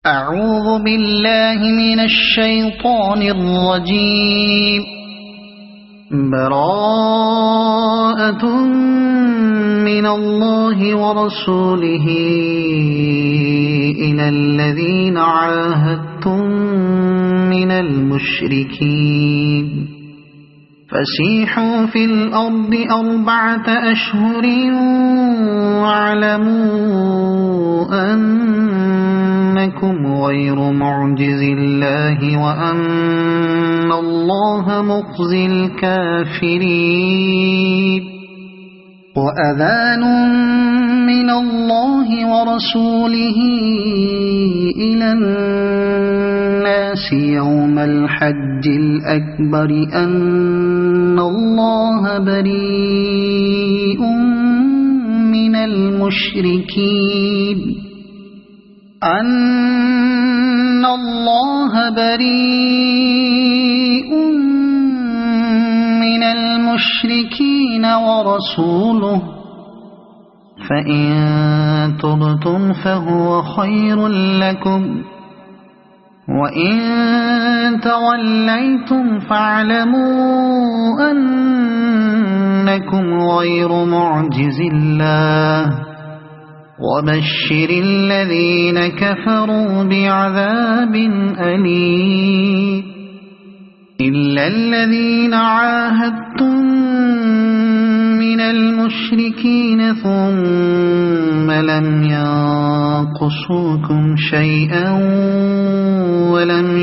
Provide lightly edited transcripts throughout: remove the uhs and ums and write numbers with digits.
أعوذ بالله من الشيطان الرجيم. براءة من الله ورسوله إلى الذين عاهدتم من المشركين فسيحوا في الأرض 4 أشهر واعلموا أنكم غير معجز الله وأن الله مخزي الكافرين. وأذان من الله ورسوله إلى الناس يوم الحج الأكبر أن الله بريء من المشركين ورسوله فإن تبتم فهو خير لكم وإن توليتم فاعلموا أنكم غير معجز الله وبشر الذين كفروا بعذاب أليم. إلا الذين عاهدتم من المشركين ثم لم ينقصوكم شيئا ولم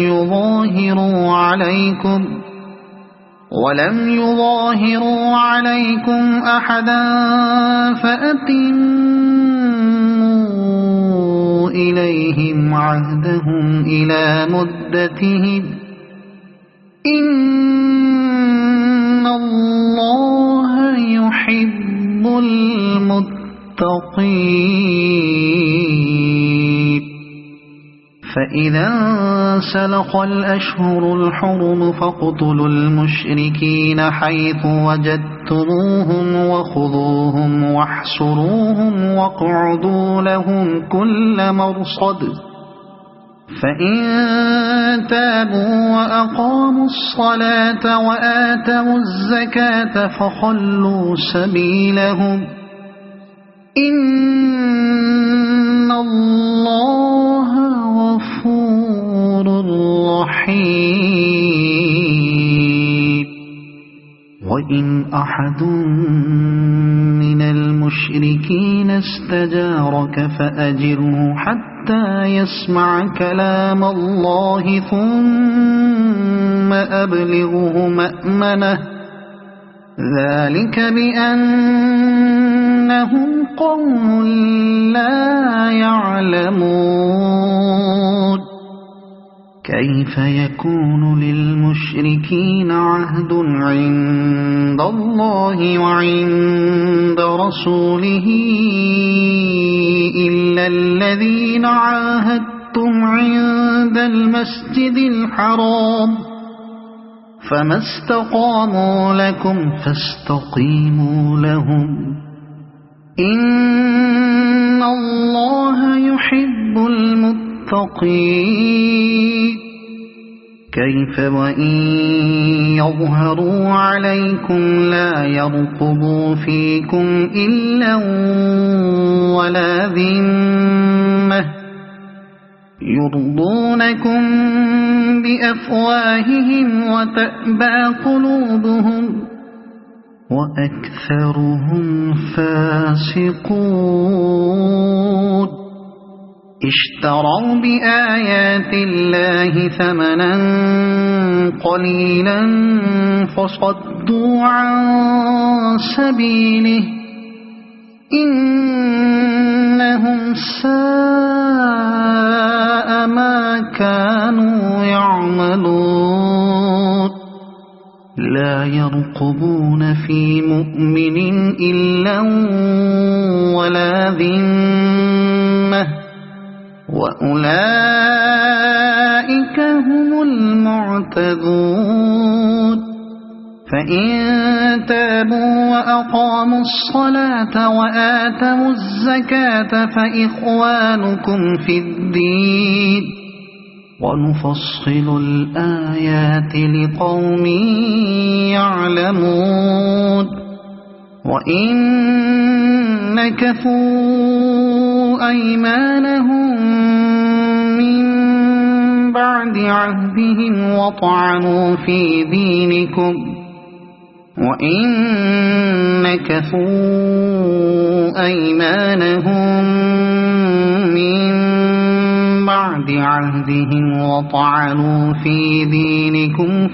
يظاهروا عليكم أحدا فأتموا إليهم عهدهم إلى مدتهم إن الله يحب المتقين. فإذا انسلخ الأشهر الحرم فاقتلوا المشركين حيث وجدتموهم وخذوهم واحصروهم واقعدوا لهم كل مرصد. فإن تابوا وأقاموا الصلاة وآتوا الزكاة فخلوا سبيلهم إن الله غفور رحيم. وإن أحد من المشركين استجارك فأجره حتى يسمع كلام الله ثم أبلغه مأمنه ذلك بأنهم قوم لا يعلمون. كيف يكون للمشركين عهد عند الله وعند رسوله إلا الذين عاهدتم عند المسجد الحرام فما استقاموا لكم فاستقيموا لهم إن الله يحب المتقين. كيف وإن يظهروا عليكم لا يرقبوا فيكم إلا ولا ذمة يرضونكم بأفواههم وتأبى قلوبهم وأكثرهم فاسقون. اشتروا بآيات الله ثمنا قليلا فصدوا عن سبيله إنهم ساء ما كانوا يعملون. لا يرقبون في مؤمن إلا ولا ذمة وأولئك هم المعتدون. فإن تابوا وأقاموا الصلاة وآتوا الزكاة فإخوانكم في الدين ونفصل الآيات لقوم يعلمون وإن نكثوا أيمانهم من بعد عهدهم وطعنوا في دينكم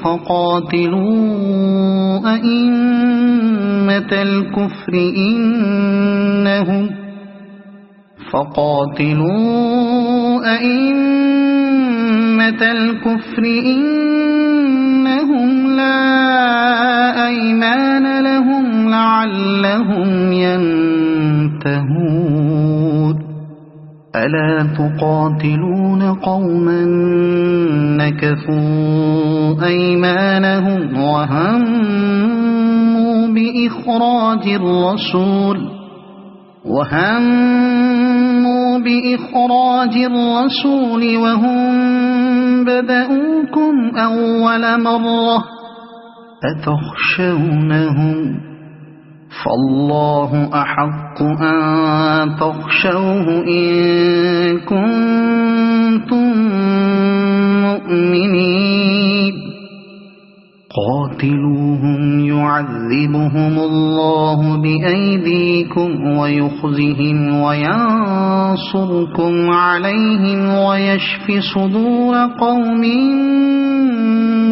فقاتلوا أئمة الكفر إنهم لا أيمان لهم لعلهم ينتهون ألا تقاتلون قوما نكثوا أيمانهم وهموا بإخراج الرسول وهم بدأوكم أول مرة أتخشونهم فالله أحق أن تخشوه إن كنتم مؤمنين قاتلوهم يعذبهم الله بأيديكم ويخزهم وينصركم عليهم ويشف صدور قوم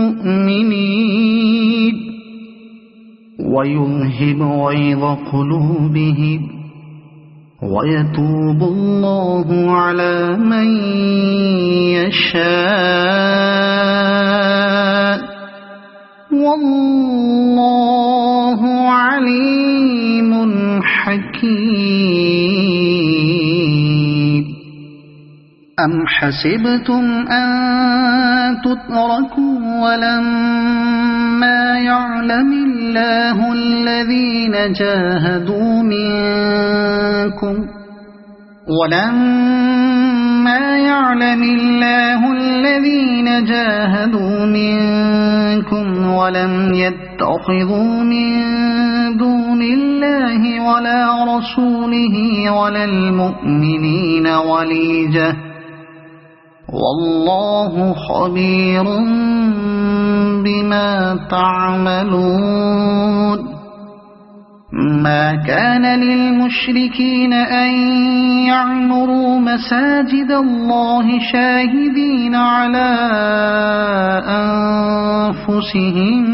مؤمنين ويذهب غيظ قلوبهم ويتوب الله على من يشاء والله عليم حكيم أم حسبتم أن تتركوا ولما يعلم الله الذين جاهدوا منكم ولم يتخذوا من دون الله ولا رسوله ولا المؤمنين وليجة والله خبير بما تعملون ما كان للمشركين أن يعمروا مساجد الله شاهدين على أنفسهم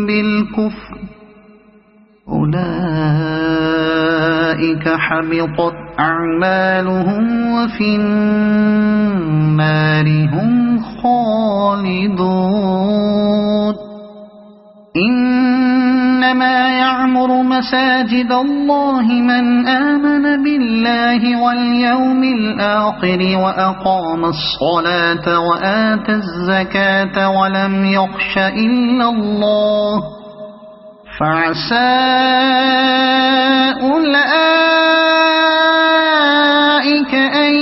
بالكفر أولئك حبطت أعمالهم وفي النار هم خالدون إنما يعمر مساجد الله من آمن بالله واليوم الآخر وأقام الصلاة وآتى الزكاة ولم يخش إلا الله فعسى أولئك أن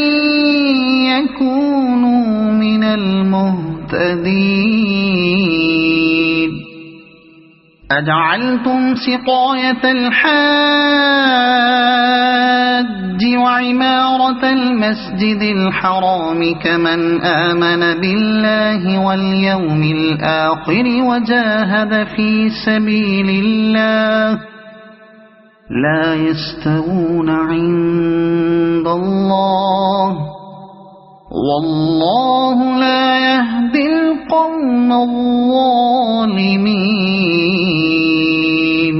يكونوا من المهتدين أجعلتم سقاية الحاج وعمارة المسجد الحرام كمن آمن بالله واليوم الآخر وجاهد في سبيل الله لا يستوون عند الله والله لا يهدي القوم الظالمين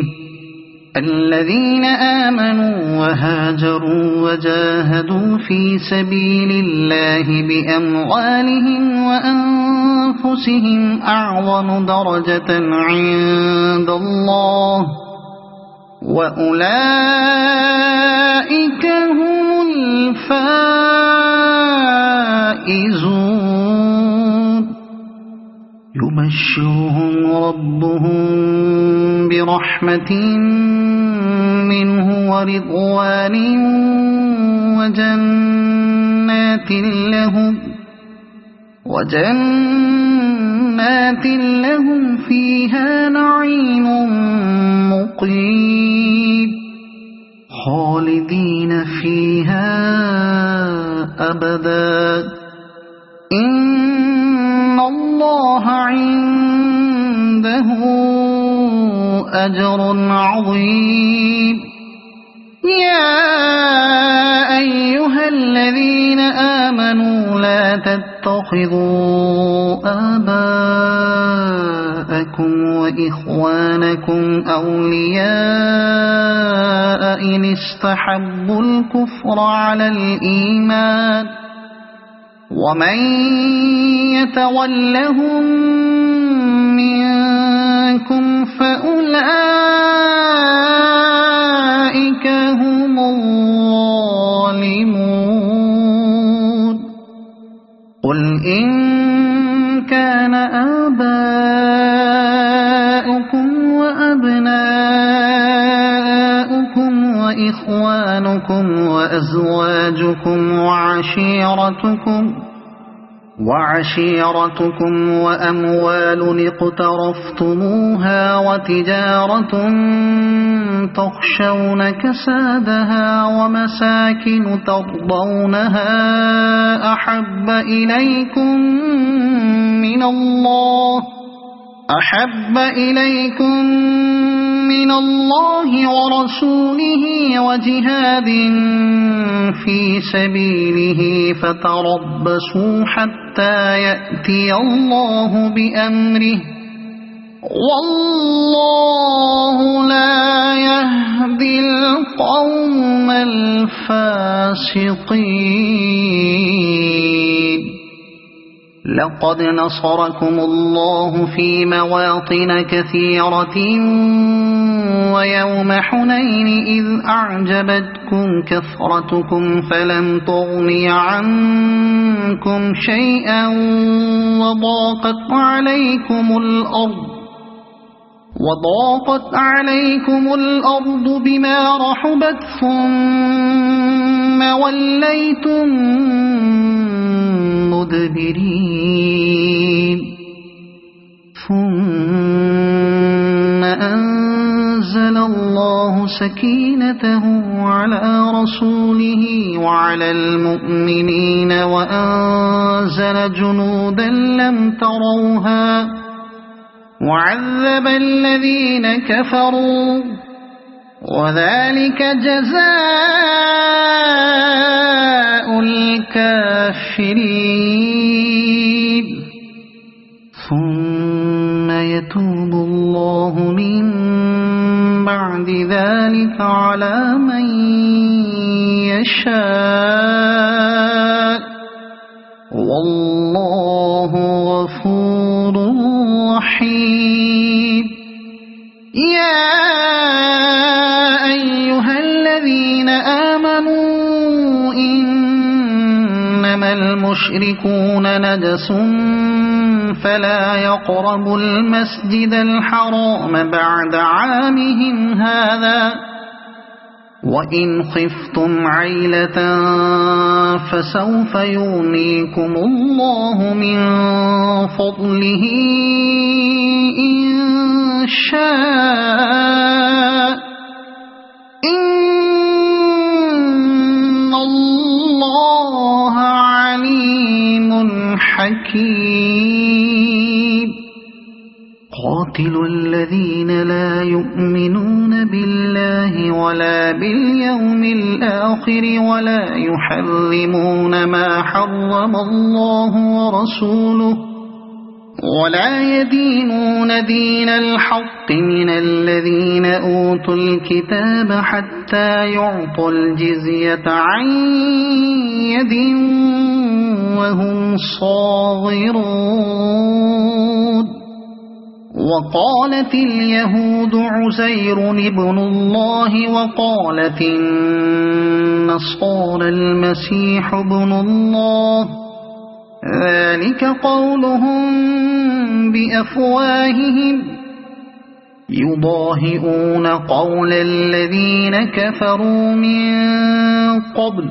الذين آمنوا وهاجروا وجاهدوا في سبيل الله بأموالهم وأنفسهم أعظم درجة عند الله وأولئك هم الفائزون يبشرهم ربهم برحمة منه ورضوان وجنات لهم فيها نعيم مقيم خالدين فيها أبدا إن الله عنده أجر عظيم يا أيها الذين آمنوا لا تتخذوا آباءكم وإخوانكم أولياء إن استحبوا الكفر على الإيمان ومن يتولهم منكم فأولئك هم الظالمون قل إن كان آباؤكم وأبناؤكم وإخوانكم وأزواجكم وعشيرتكم وأموال اقترفتموها وتجارة تخشون كسادها ومساكن ترضونها أحب إليكم من الله ورسوله وجهاد في سبيله فتربصوا حتى يأتي الله بأمره والله لا يهدي القوم الفاسقين لقد نصركم الله في مواطن كثيرة ويوم حنين إذ أعجبتكم كثرتكم فلم تغن عنكم شيئا وضاقت عليكم الأرض بما رحبت ثم وليتم مدبرين ثم أنزل الله سكينته على رسوله وعلى المؤمنين وأنزل جنودا لم تروها وعذب الذين كفروا وذلك جزاء الكافرين ثم يتوب الله من بعد ذلك على من يشاء والله غفور رحيم يا أيها الذين آمنوا إنما المشركون نجس فلا يقربوا المسجد الحرام بعد عامهم هذا وإن خفتم عيلة فسوف يغنيكم الله من فضله إن شاء إن الله عليم حكيم قاتلوا الذين لا يؤمنون بالله ولا باليوم الآخر ولا يحرمون ما حرم الله ورسوله ولا يدينون دين الحق من الذين أوتوا الكتاب حتى يعطوا الجزية عن يد وهم صاغرون وقالت اليهود عزير ابن الله وقالت النصارى المسيح ابن الله ذلك قولهم بأفواههم يضاهئون قول الذين كفروا من قبل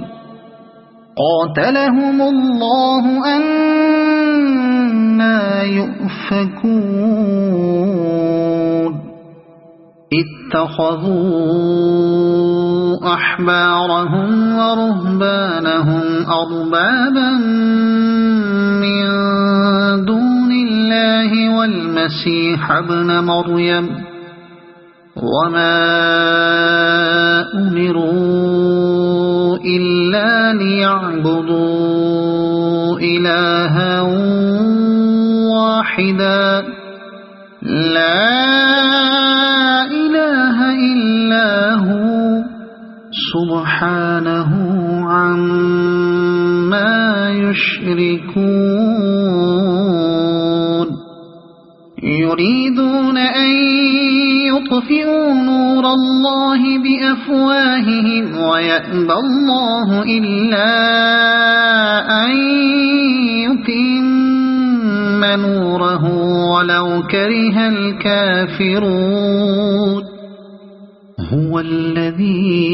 قاتلهم الله أنى يؤفكون اتخذوا أحبارهم ورهبانهم أربابا من دون الله والمسيح ابن مريم وما أمروا إلا ليعبدوا إلها واحدا لا إله إلا هو سبحانه عما يشركون يريدون أن يطفئوا نور الله بأفواههم ويأبى الله إلا أن يتم نوره ولو كره الكافرون هو الذي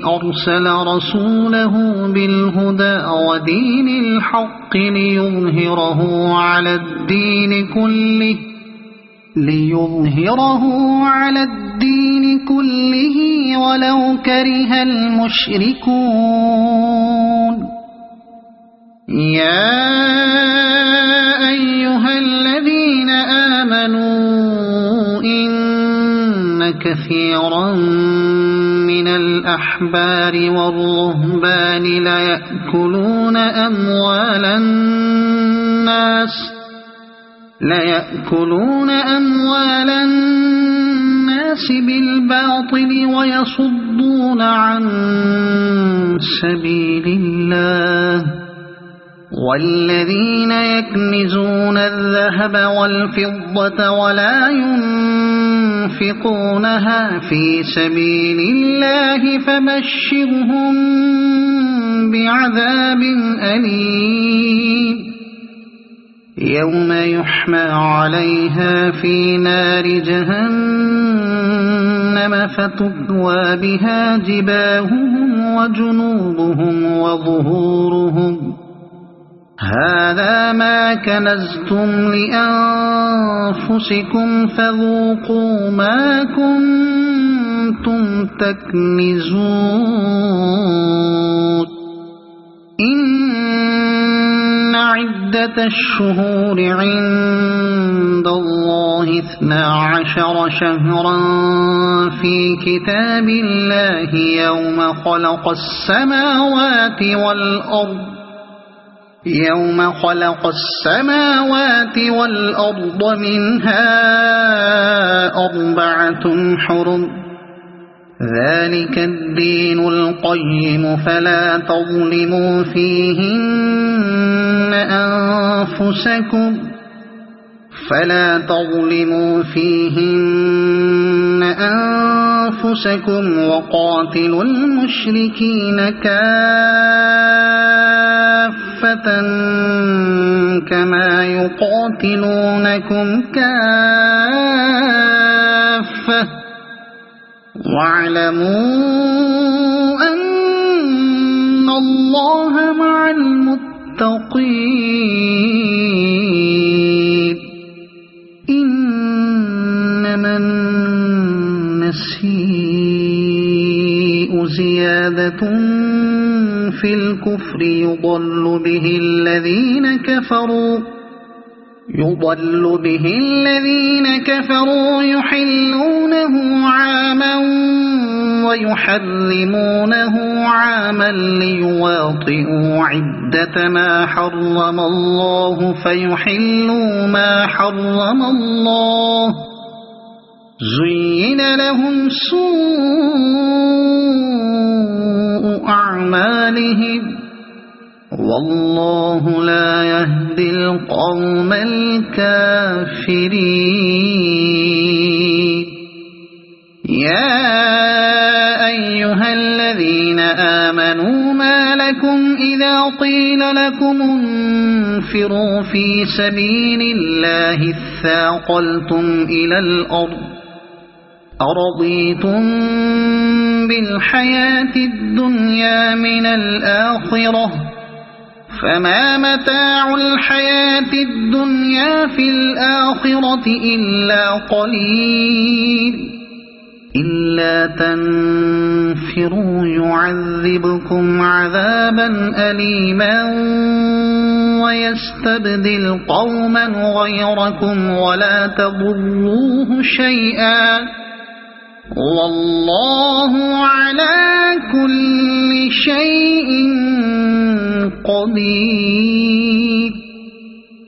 أرسل رسوله بالهدى ودين الحق ليظهره على الدين كله ولو كره المشركون يا أيها الذين آمنوا إن كثيرا من الأحبار والرهبان ليأكلون أموال الناس بالباطل ويصدون عن سبيل الله والذين يكنزون الذهب والفضة ولا ينفقونها في سبيل الله فبشرهم بعذاب أليم يوم يحمى عليها في نار جهنم فتكوى بها جباههم وجنوبهم وظهورهم هذا ما كنزتم لأنفسكم فذوقوا ما كنتم تكنزون إن عدة الشهور عند الله 12 شهرا في كتاب الله يوم خلق السماوات والأرض منها 4 حرم ذلك الدين القيم فلا تظلموا فيهن أنفسكم وقاتلوا المشركين كافة كما يقاتلونكم كافة واعلموا أن الله مع المتقين إنما النسيء زيادة في الكفر يضل به الذين كفروا يحلونه عاما ويحرمونه عاما ليواطئوا عدة ما حرم الله فيحلوا ما حرم الله زين لهم سوء أعمالهم والله لا يهدي القوم الكافرين يا أيها الذين آمنوا ما لكم إذا قيل لكم انفروا في سبيل الله اثاقلتم إلى الأرض أرضيتم بالحياة الدنيا من الآخرة فما متاع الحياة الدنيا في الآخرة إلا قليل إلا تنفروا يعذبكم عذابا أليما ويستبدل قوما غيركم ولا تضروه شيئا والله على كل شيء قدير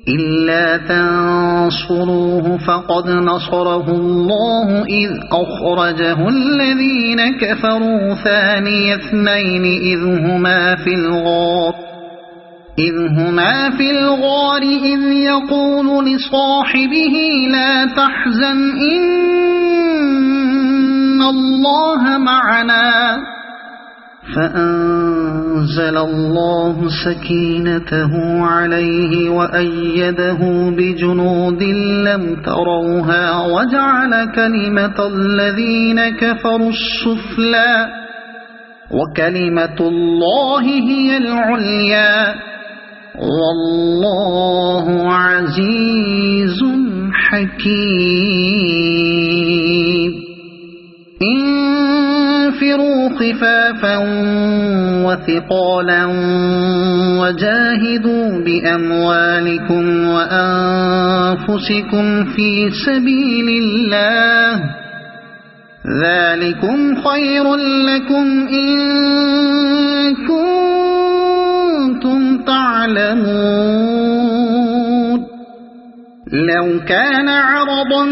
إلا تنصروه فقد نصره الله إذ أخرجه الذين كفروا ثاني اثنين إذ هما في الغار إذ يقول لصاحبه لا تحزن إن الله معنا فأنزل الله سكينته عليه وأيده بجنود لم تروها وجعل كلمة الذين كفروا السفلى وكلمة الله هي العليا والله عزيز حكيم انفروا خفافا وثقالا وجاهدوا بأموالكم وأنفسكم في سبيل الله ذلكم خير لكم إن كنتم تعلمون لو كان عرضا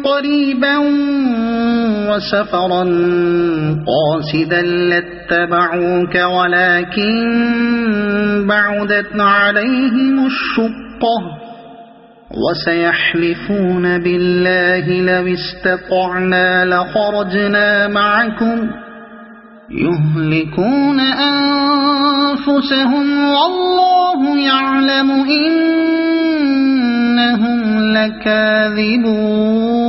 قريبا وسفرا قاصدا لاتبعوك ولكن بعدت عليهم الشقة وسيحلفون بالله لو استطعنا لخرجنا معكم يهلكون أنفسهم والله يعلم إنهم لكاذبون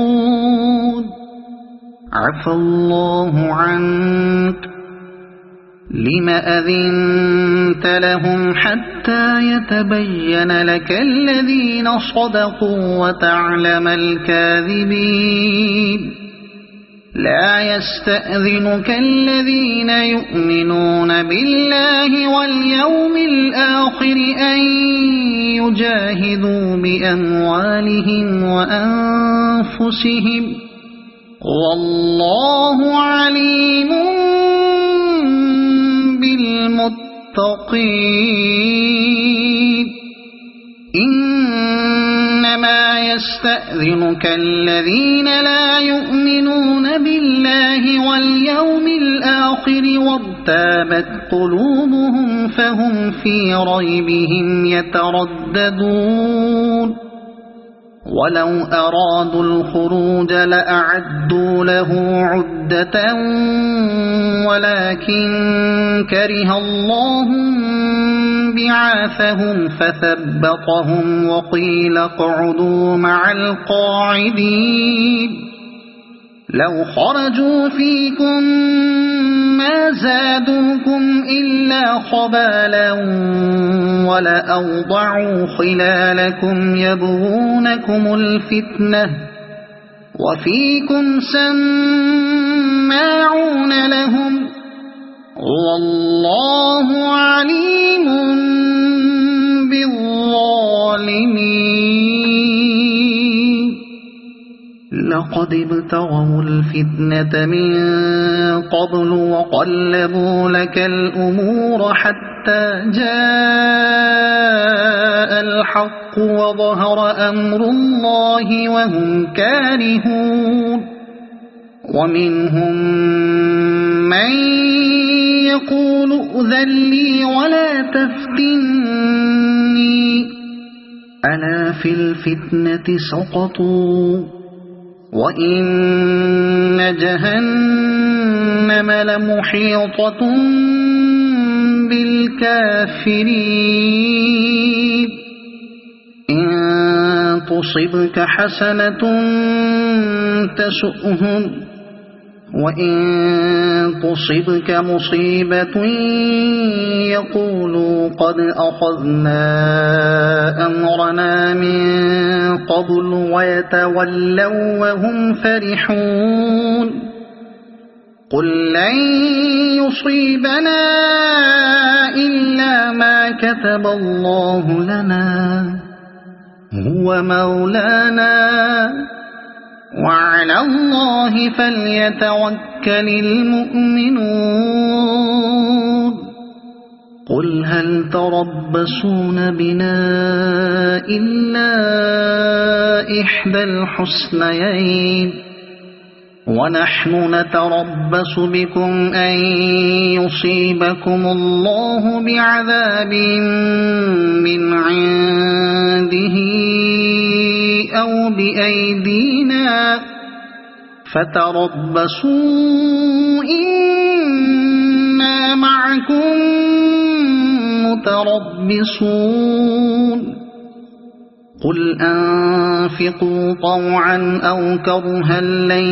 عفى الله عنك لم أذنت لهم حتى يتبين لك الذين صدقوا وتعلم الكاذبين لا يستأذنك الذين يؤمنون بالله واليوم الآخر أن يجاهدوا بأموالهم وأنفسهم والله عليم بالمتقين إنما يستأذنك الذين لا يؤمنون بالله واليوم الآخر وارتابت قلوبهم فهم في ريبهم يترددون ولو أرادوا الخروج لأعدوا له عدة ولكن كره الله بعاثهم فثبطهم وقيل اقعدوا مع القاعدين لو خرجوا فيكم ما زادوكم إلا خبالا ولأوضعوا خلالكم يبغونكم الفتنة وفيكم سماعون لهم والله عليم بالظالمين لقد ابتغوا الفتنة من قبل وقلبوا لك الأمور حتى جاء الحق وظهر أمر الله وهم كارهون ومنهم من يقول ائذن لي ولا تفتني ألا في الفتنة سقطوا وإن جهنم لمحيطة بالكافرين إن تصبك حسنة تسؤهم وإن تصبك مصيبة يقولوا قد أخذنا أمرنا من قبل ويتولوا وهم فرحون قل لن يصيبنا إلا ما كتب الله لنا هو مولانا وعلى الله فليتوكل المؤمنون قل هل تربصون بنا إلا إحدى الحسنيين ونحن نتربص بكم أن يصيبكم الله بعذاب من عنده أو بأيدينا فتربصوا إنا معكم متربصون قل أنفقوا طوعا أو كرها لن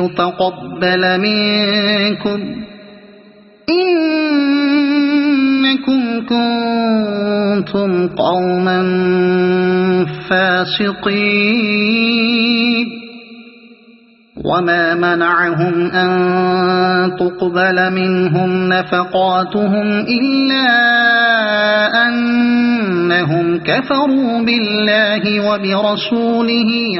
يتقبل منكم إنكم كنتم قوما فاسقين وما منعهم أن تقبل منهم نفقاتهم إلا أنهم كفروا بالله وبرسوله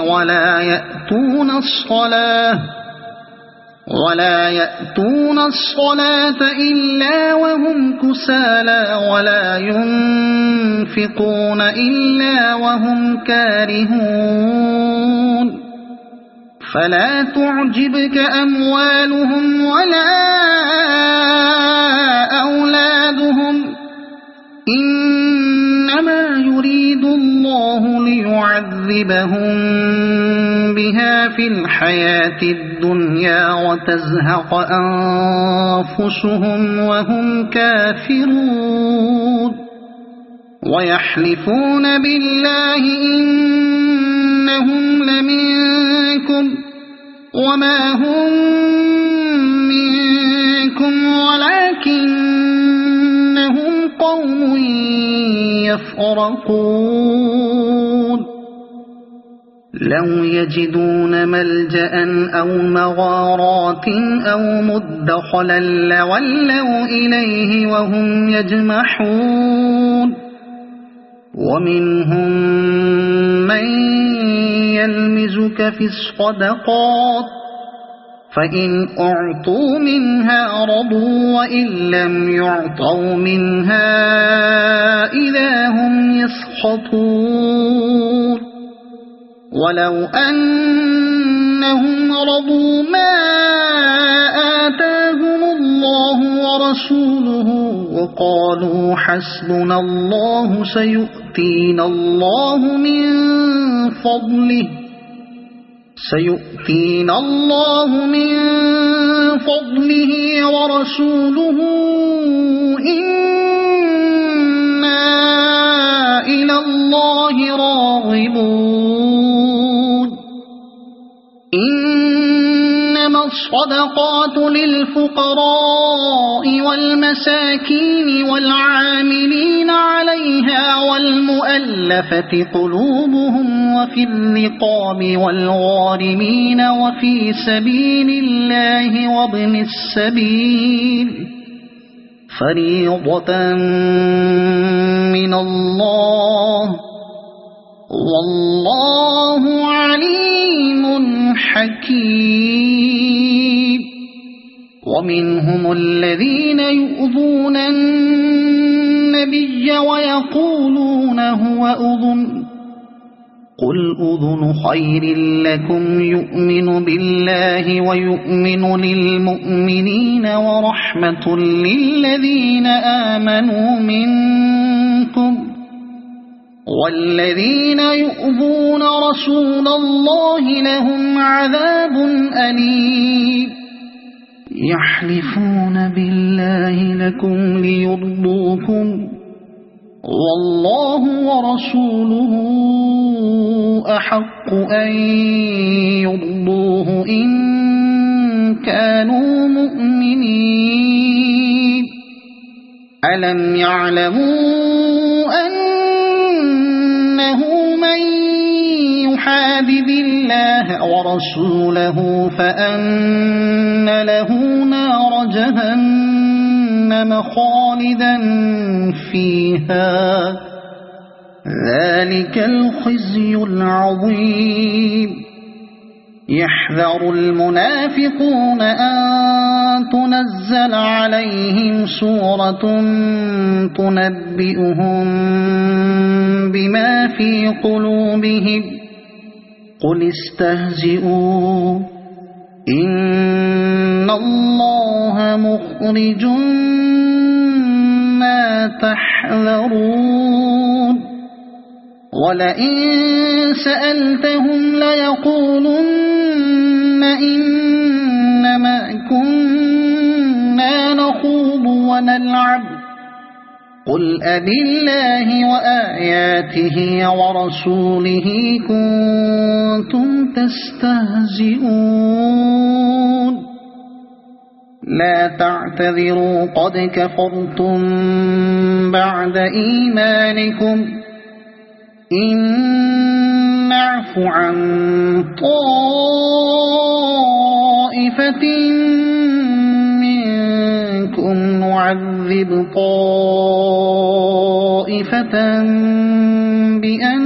ولا يأتون الصلاة إلا وهم كسالى ولا ينفقون إلا وهم كارهون فلا تعجبك أموالهم ولا أولادهم إنما يريد الله ليعذبهم بها في الحياة الدنيا وتزهق أنفسهم وهم كافرون ويحلفون بالله إنهم لمنكم وما هم منكم ولكنهم قوم يفرقون لو يجدون ملجأ أو مغارات أو مدخلا لولوا إليه وهم يجمحون ومنهم من يلمزك في الصدقات فإن أعطوا منها رضوا وإن لم يعطوا منها إذا هم يسخطون ولو أنهم رضوا ما آتاهم الله ورسوله وقالوا حسبنا الله سيؤتينا الله من فضله ورسوله إنا إلى الله راغبون إنما الصدقات للفقراء والمساكين والعاملين عليها والمؤلفة قلوبهم وفي الرقاب والغارمين وفي سبيل الله وابن السبيل فريضة من الله والله عليم حكيم ومنهم الذين يؤذون النبي ويقولون هو أذن قل أذن خير لكم يؤمن بالله ويؤمن للمؤمنين ورحمة للذين آمنوا منكم والذين يؤذون رسول الله لهم عذاب أليم يحلفون بالله لكم ليرضوكم والله ورسوله أحق أن يرضوه إن كانوا مؤمنين ألم يعلموا أنه من يحادد الله ورسوله فأن له نار جهنم خالدا فيها ذلك الخزي العظيم يحذر المنافقون أن تنزل عليهم سورة تنبئهم بما في قلوبهم قل استهزئوا إن الله مخرج ما تحذرون ولئن سألتهم ليقولن إنما كنا نخوض ونلعب قل أبالله وآياته ورسوله كنتم تستهزئون لا تعتذروا قد كفرتم بعد إيمانكم إن نعف عن طائفة منكم نعذب طائفة بأن